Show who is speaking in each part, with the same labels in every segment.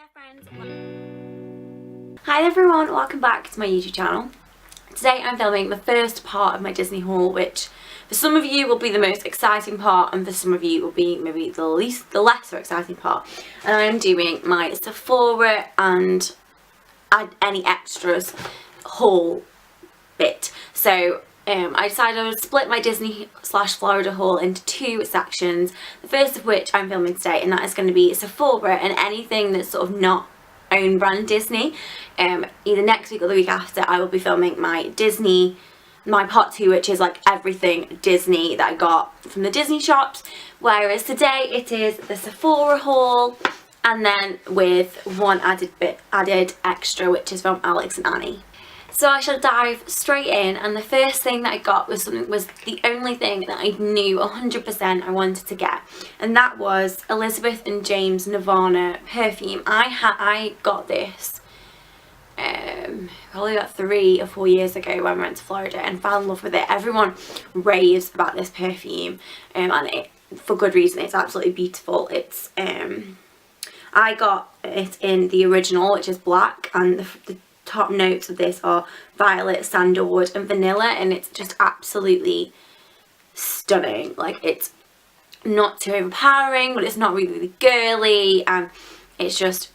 Speaker 1: there friends. Hi everyone, welcome back to my YouTube channel. Today I'm filming the first part of my Disney haul, which for some of you will be the most exciting part and for some of you will be maybe the lesser exciting part. And I am doing my Sephora and add any extras haul bit. So I decided I would split my Disney/Florida haul into two sections. The first of which I'm filming today, and that is going to be Sephora and anything that's sort of not own brand Disney. Either next week or the week after I will be filming my part 2, which is like everything Disney that I got from the Disney shops, whereas today it is the Sephora haul, and then with one added extra, which is from Alex and Annie. So I shall dive straight in, and the first thing that I got was the only thing that I knew 100% I wanted to get, and that was Elizabeth and James Nirvana perfume. I got this probably about 3 or 4 years ago when I went to Florida and fell in love with it. Everyone raves about this perfume, and for good reason. It's absolutely beautiful. It's I got it in the original, which is black, and the top notes of this are violet, sandalwood and vanilla, and it's just absolutely stunning. Like, it's not too overpowering, but it's not really girly, and it's just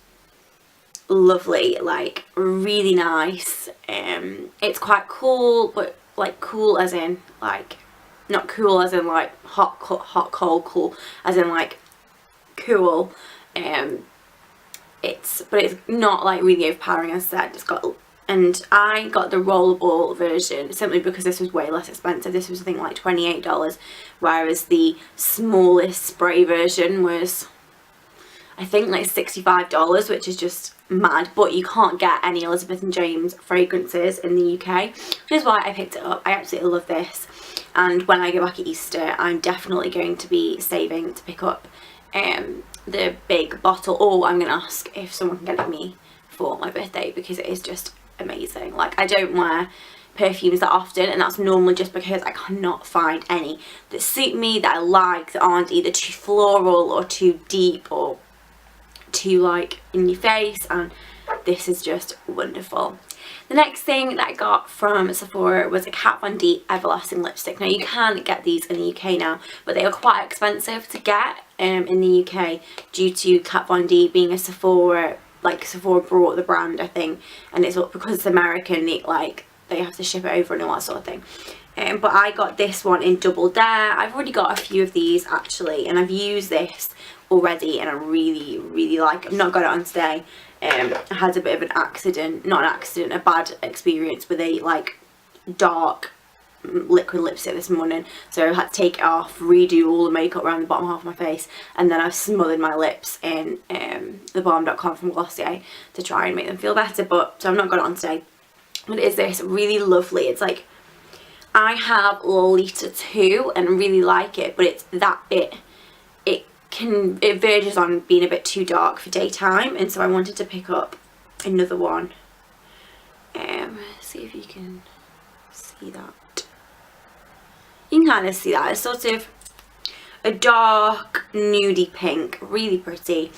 Speaker 1: lovely, like really nice. It's quite cool, but like cool as in like not cool as in like hot cold cool, as in like cool. But it's not like really overpowering, as I said. And I got the rollerball version simply because this was way less expensive. This was I think like $28, whereas the smallest spray version was I think like $65, which is just mad. But you can't get any Elizabeth and James fragrances in the UK, which is why I picked it up. I absolutely love this, and when I go back at Easter I'm definitely going to be saving to pick up the big bottle, or I'm going to ask if someone can get it me for my birthday, because it is just amazing. Like, I don't wear perfumes that often, and that's normally just because I cannot find any that suit me, that I like, that aren't either too floral or too deep or too like in your face, and this is just wonderful. The next thing that I got from Sephora was a Kat Von D Everlasting lipstick. Now, you can get these in the UK now, but they are quite expensive to get in the UK due to Kat Von D being a Sephora, like Sephora brought the brand, I think, and it's because it's American, they have to ship it over and all that sort of thing. But I got this one in Double Dare. I've already got a few of these actually, and I've used this already and I really, really like it. I've not got it on today. I had a bit of an accident, not an accident, a bad experience with a like dark liquid lipstick this morning, so I had to take it off, redo all the makeup around the bottom half of my face, and then I've smothered my lips in thebalm.com from Glossier to try and make them feel better. So I've not got it on today. But it is this really lovely, it's like, I have Lolita 2 and really like it, but it's that bit, it verges on being a bit too dark for daytime, and so I wanted to pick up another one. See if you can see that. You can kind of see that. It's sort of a dark nudie pink, really pretty,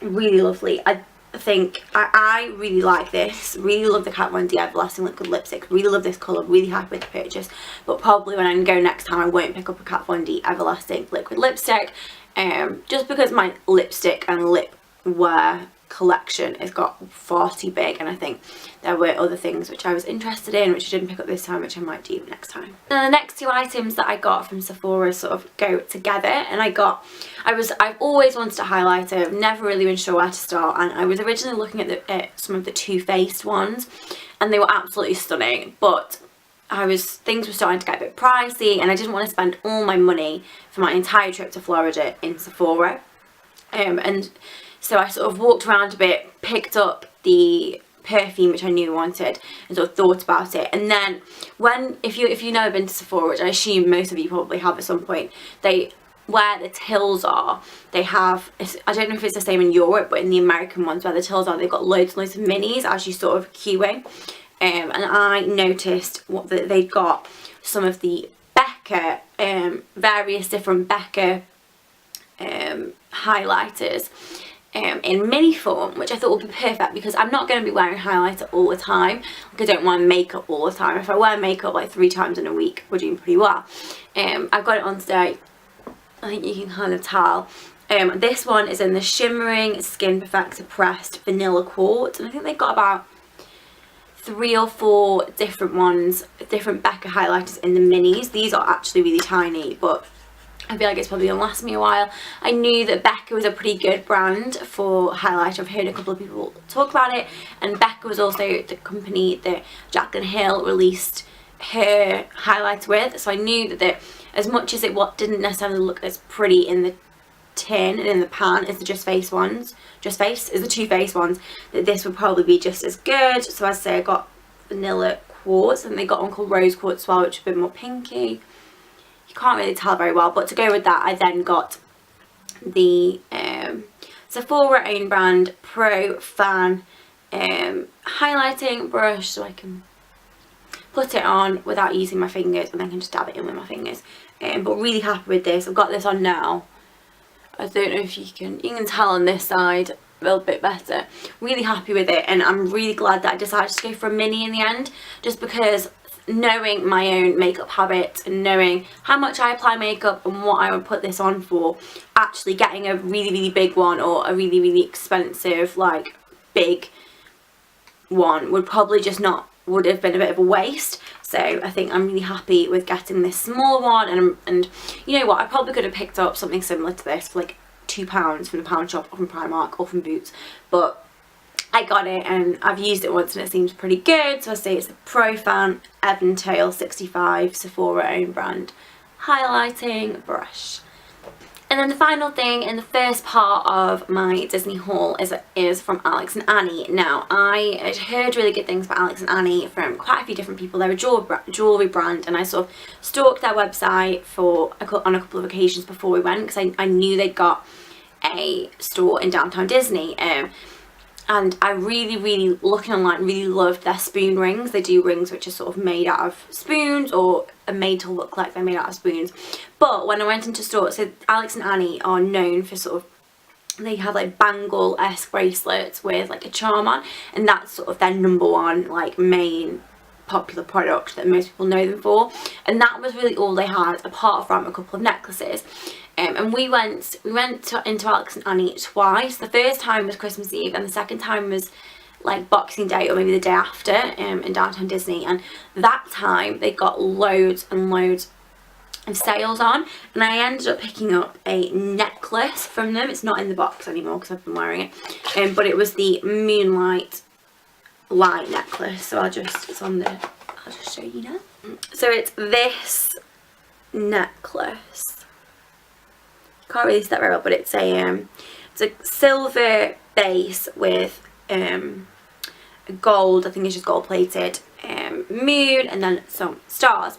Speaker 1: really lovely. I think I really like this. Really love the Kat Von D Everlasting liquid lipstick. Really love this colour. Really happy with the purchase. But probably when I go next time I won't pick up a Kat Von D Everlasting liquid lipstick, just because my lipstick and lip wear collection has got far too big, and I think there were other things which I was interested in which I didn't pick up this time, which I might do next time. And the next two items that I got from Sephora sort of go together, and I've always wanted a highlighter. I've never really been sure where to start, and I was originally looking at some of the Too Faced ones, and they were absolutely stunning, but things were starting to get a bit pricey, and I didn't want to spend all my money for my entire trip to Florida in Sephora. And so I sort of walked around a bit, picked up the perfume which I knew I wanted, and sort of thought about it. And then if you've never been to Sephora, which I assume most of you probably have at some point, where the tills are, they have, I don't know if it's the same in Europe, but in the American ones where the tills are, they've got loads and loads of minis as you sort of queuing. And I noticed they'd got some of the Becca, various different Becca highlighters in mini form, which I thought would be perfect because I'm not going to be wearing highlighter all the time. Like, I don't wear makeup all the time. If I wear makeup like 3 times in a week, we're doing pretty well. I've got it on today. I think you can kind of tell. This one is in the Shimmering Skin Perfector Pressed Vanilla Quartz, and I think they've got about 3 or 4 different ones, different Becca highlighters in the minis. These are actually really tiny, but I feel like it's probably going to last me a while. I knew that Becca was a pretty good brand for highlighter. I've heard a couple of people talk about it, and Becca was also the company that Jaclyn Hill released her highlighter with, so I knew that as much as it didn't necessarily look as pretty in the tin and in the pan as the Just Face ones, Just Face is the Too Faced ones, that this would probably be just as good. So as I say, I got vanilla quartz, and they got one called rose quartz as well, which is a bit more pinky. You can't really tell very well, but to go with that, I then got the Sephora own brand Pro Fan highlighting brush, so I can put it on without using my fingers, and then I can just dab it in with my fingers. But really happy with this. I've got this on now. I don't know if you can tell on this side a little bit better. Really happy with it, and I'm really glad that I decided to go for a mini in the end, just because knowing my own makeup habits and knowing how much I apply makeup and what I would put this on for, actually getting a really big one or a really expensive, like, big one would probably just not, would have been a bit of a waste. So I think I'm really happy with getting this small one, and you know what, I probably could have picked up something similar to this for like £2 from the pound shop or from Primark or from Boots, but I got it and I've used it once and it seems pretty good. So I say it's a Pro Fan Eventail 65 Sephora own brand highlighting brush. And then the final thing in the first part of my Disney haul is from Alex and Annie. Now, I had heard really good things about Alex and Annie from quite a few different people. They're a jewellery brand, and I sort of stalked their website on a couple of occasions before we went, because I knew they'd got a store in downtown Disney. And I really, looking online, really loved their spoon rings. They do rings which are sort of made out of spoons, or are made to look like they're made out of spoons. But when I went into store, so Alex and Annie are known for sort of, they have like bangle-esque bracelets with like a charm on, and that's sort of their -- like main popular product that most people know them for. And that was really all they had, apart from a couple of necklaces. And we went into Alex and Annie twice. The first time was Christmas Eve, and the second time was like Boxing Day or maybe the day after, in downtown Disney. And that time they got loads and loads of sales on, and I ended up picking up a necklace from them. It's not in the box anymore because I've been wearing it, but it was the Moonlight Light necklace. So I'll just show you now. So it's this necklace. Can't really see that very well, but it's a silver base with gold, I think it's just gold plated, moon, and then some stars.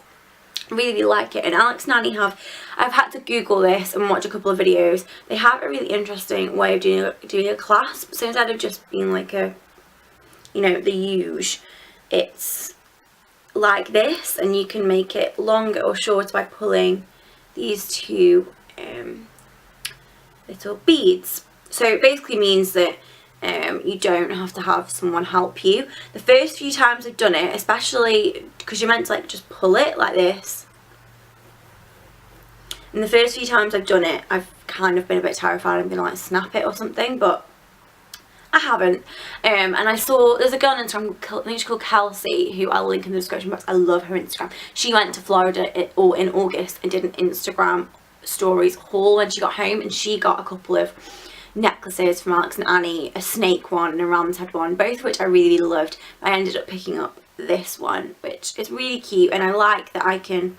Speaker 1: Really like it. And Alex and Annie I've had to Google this and watch a couple of videos. They have a really interesting way of doing a clasp. So instead of just being like a, you know, the huge, it's like this, and you can make it longer or shorter by pulling these two little beads. So it basically means that you don't have to have someone help you. The first few times I've done it, especially because you're meant to like just pull it like this, and the first few times I've done it, I've kind of been a bit terrified I'm gonna like snap it or something, but I haven't. And I saw there's a girl on Instagram, I think she's called Kelsey, who I'll link in the description box. I love her Instagram. She went to Florida in August and did an Instagram stories haul when she got home, and she got a couple of necklaces from Alex and Annie, a snake one and a ram's head one, both of which I really loved. I ended up picking up this one, which is really cute, and I like that I can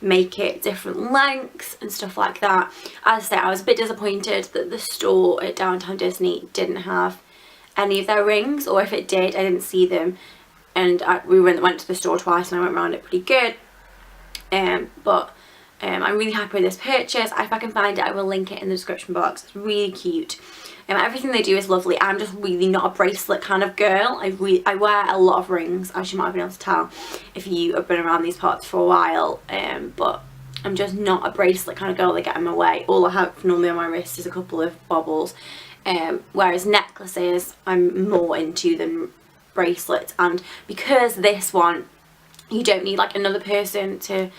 Speaker 1: make it different lengths and stuff like that. As I say, I was a bit disappointed that the store at downtown Disney didn't have any of their rings, or if it did, I didn't see them, and we went to the store twice and I went around it pretty good. But I'm really happy with this purchase. If I can find it, I will link it in the description box. It's really cute. Everything they do is lovely. I'm just really not a bracelet kind of girl. I wear a lot of rings, as you might have been able to tell if you have been around these parts for a while. But I'm just not a bracelet kind of girl that get in my way. All I have normally on my wrist is a couple of baubles. whereas necklaces I'm more into than bracelets. And because this one, you don't need like another person to,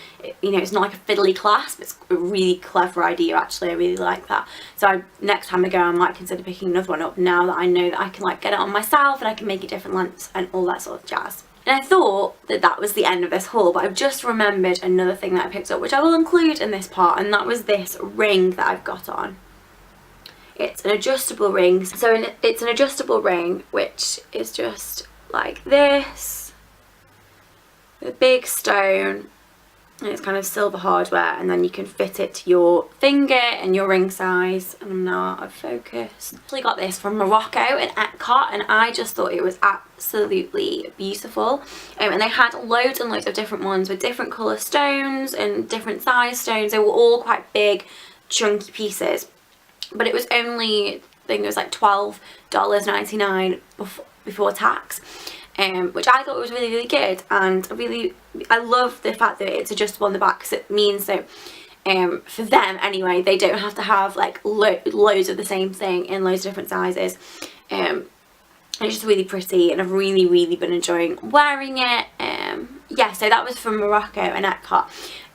Speaker 1: you know, it's not like a fiddly clasp. It's a really clever idea actually. I really like that. So next time I go, I might consider picking another one up now that I know that I can like get it on myself and I can make it different lengths and all that sort of jazz. And I thought that that was the end of this haul, but I've just remembered another thing that I picked up, which I will include in this part, and that was this ring that I've got on. It's an adjustable ring. So it's an adjustable ring, which is just like this, a big stone, and it's kind of silver hardware, and then you can fit it to your finger and your ring size. And I'm now out of focus. I actually got this from Morocco in Epcot, and I just thought it was absolutely beautiful. And they had loads and loads of different ones with different colour stones and different size stones. They were all quite big, chunky pieces, but it was only, I think it was like $12.99 before tax. Which I thought was really, really good, and I love the fact that it's adjustable on the back, because it means that for them anyway, they don't have to have like loads of the same thing in loads of different sizes. And it's just really pretty, and I've really, really been enjoying wearing it. Yeah, so that was from Morocco and Epcot,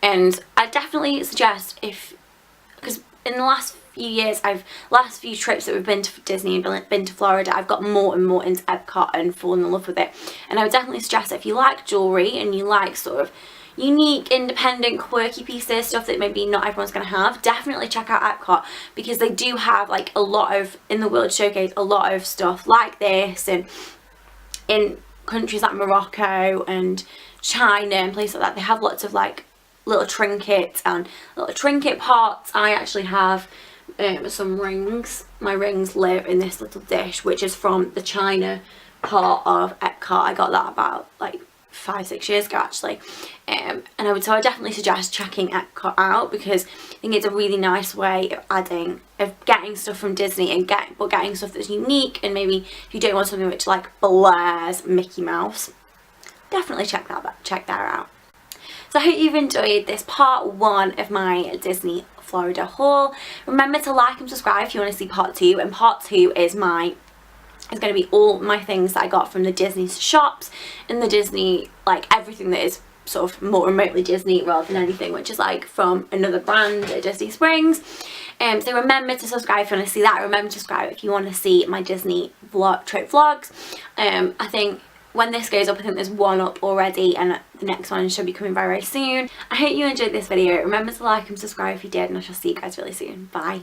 Speaker 1: and I definitely suggest, because in the last few years, last few trips that we've been to Disney and been to Florida, I've got more and more into Epcot and fallen in love with it. And I would definitely suggest that if you like jewellery and you like sort of unique, independent, quirky pieces, stuff that maybe not everyone's going to have, definitely check out Epcot, because they do have like a lot of, in the World Showcase, a lot of stuff like this, and in countries like Morocco and China and places like that, they have lots of like little trinkets and little trinket pots. I actually have some rings. My rings live in this little dish, which is from the China part of Epcot. I got that about like 5-6 years ago actually, and I would definitely suggest checking Epcot out, because I think it's a really nice way of getting stuff from Disney and getting stuff that's unique. And maybe if you don't want something which like blares Mickey Mouse, definitely check that out. So I hope you've enjoyed this part 1 of my Disney Florida haul. Remember to like and subscribe if you want to see part 2, and part 2 is going to be all my things that I got from the Disney shops and the Disney, like everything that is sort of more remotely Disney rather than anything which is like from another brand at Disney Springs. So remember to subscribe if you want to see that. Remember to subscribe if you want to see my Disney trip vlogs. I think when this goes up, I think there's one up already, and the next one should be coming very, very soon. I hope you enjoyed this video. Remember to like and subscribe if you did, and I shall see you guys really soon. Bye.